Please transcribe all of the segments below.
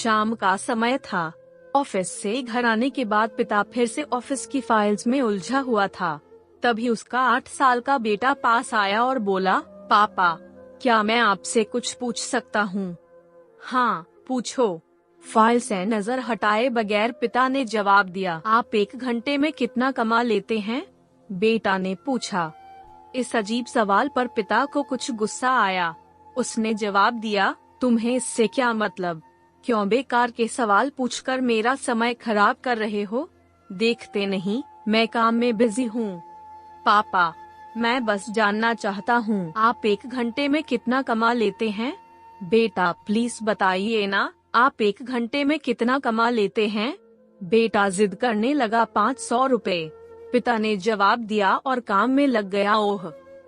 शाम का समय था। ऑफिस से घर आने के बाद पिता फिर से ऑफिस की फाइल्स में उलझा हुआ था। तभी उसका 8 साल का बेटा पास आया और बोला, पापा, क्या मैं आपसे कुछ पूछ सकता हूँ? हाँ, पूछो। फाइल से नजर हटाए बगैर पिता ने जवाब दिया। आप 1 घंटे में कितना कमा लेते हैं? बेटा ने पूछा। इस अजीब सवाल पर पिता को कुछ गुस्सा आया। उसने जवाब दिया, तुम्हें इससे क्या मतलब? क्यों बेकार के सवाल पूछकर मेरा समय खराब कर रहे हो? देखते नहीं, मैं काम में बिजी हूँ। पापा, मैं बस जानना चाहता हूँ, आप 1 घंटे में कितना कमा लेते हैं? बेटा प्लीज बताइए ना, आप 1 घंटे में कितना कमा लेते हैं? बेटा जिद करने लगा, 500 रुपए। पिता ने जवाब दिया और काम में लग गया। ओह!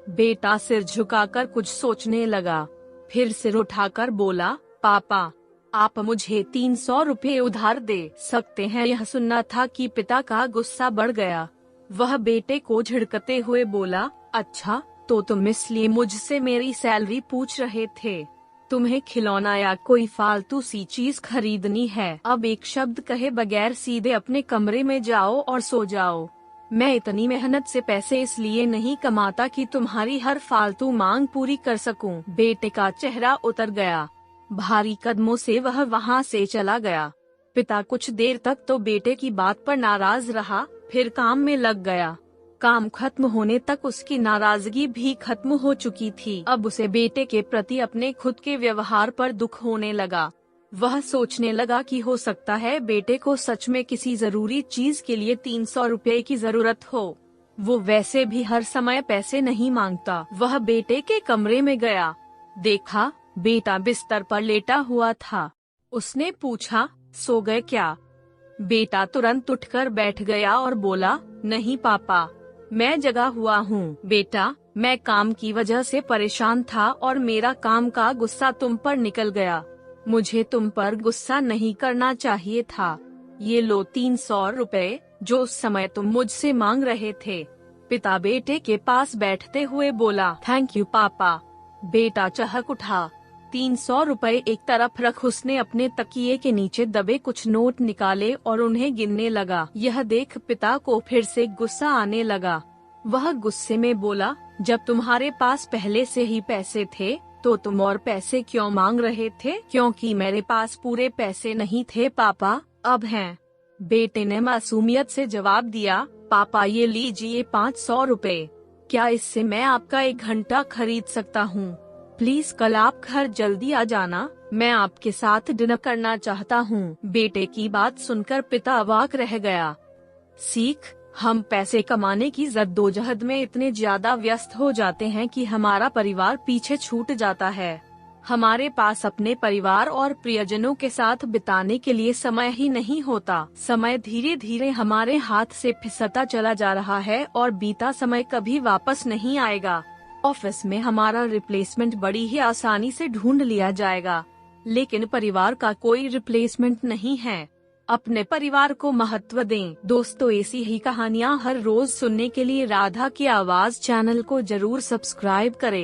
बेटा सिर झुकाकर कुछ सोचने लगा, फिर सिर उठाकर बोला, पापा, आप मुझे 300 रुपए उधार दे सकते हैं? यह सुनना था कि पिता का गुस्सा बढ़ गया। वह बेटे को झिड़कते हुए बोला, अच्छा, तो तुम इसलिए मुझसे मेरी सैलरी पूछ रहे थे? तुम्हें खिलौना या कोई फालतू सी चीज खरीदनी है? अब एक शब्द कहे बगैर सीधे अपने कमरे में जाओ और सो जाओ। मैं इतनी मेहनत से पैसे इसलिए नहीं कमाता कि तुम्हारी हर फालतू मांग पूरी कर सकूं। बेटे का चेहरा उतर गया। भारी कदमों से वह वहां से चला गया। पिता कुछ देर तक तो बेटे की बात पर नाराज रहा, फिर काम में लग गया। काम खत्म होने तक उसकी नाराजगी भी खत्म हो चुकी थी। अब उसे बेटे के प्रति अपने खुद के व्यवहार पर दुख होने लगा। वह सोचने लगा कि हो सकता है बेटे को सच में किसी जरूरी चीज के लिए 300 रुपए की जरूरत हो। वो वैसे भी हर समय पैसे नहीं मांगता। वह बेटे के कमरे में गया, देखा बेटा बिस्तर पर लेटा हुआ था। उसने पूछा, सो गए क्या? बेटा तुरंत उठकर बैठ गया और बोला, नहीं पापा, मैं जगा हुआ हूँ। बेटा, मैं काम की वजह से परेशान था और मेरा काम का गुस्सा तुम पर निकल गया। मुझे तुम पर गुस्सा नहीं करना चाहिए था। ये लो 300 रुपए, जो उस समय तुम मुझसे मांग रहे थे। पिता बेटे के पास बैठते हुए बोला, थैंक यू पापा। बेटा चहक उठा। 300 रुपए एक तरफ रख उसने अपने तकिए के नीचे दबे कुछ नोट निकाले और उन्हें गिनने लगा। यह देख पिता को फिर से गुस्सा आने लगा। वह गुस्से में बोला, जब तुम्हारे पास पहले से ही पैसे थे तो तुम और पैसे क्यों मांग रहे थे? क्योंकि मेरे पास पूरे पैसे नहीं थे पापा, अब हैं। बेटे ने मासूमियत से जवाब दिया, पापा ये लीजिए 500 रुपए। क्या इससे मैं आपका 1 घंटा खरीद सकता हूँ? प्लीज कल आप घर जल्दी आ जाना, मैं आपके साथ डिनर करना चाहता हूँ। बेटे की बात सुनकर पिता अवाक रह गया। सीख, हम पैसे कमाने की जद्दोजहद में इतने ज्यादा व्यस्त हो जाते हैं कि हमारा परिवार पीछे छूट जाता है। हमारे पास अपने परिवार और प्रियजनों के साथ बिताने के लिए समय ही नहीं होता। समय धीरे धीरे हमारे हाथ से फिसलता चला जा रहा है और बीता समय कभी वापस नहीं आएगा। ऑफिस में हमारा रिप्लेसमेंट बड़ी ही आसानी से ढूंढ लिया जाएगा, लेकिन परिवार का कोई रिप्लेसमेंट नहीं है। अपने परिवार को महत्व दें। दोस्तों, ऐसी ही कहानियाँ हर रोज सुनने के लिए राधा की आवाज चैनल को जरूर सब्सक्राइब करें।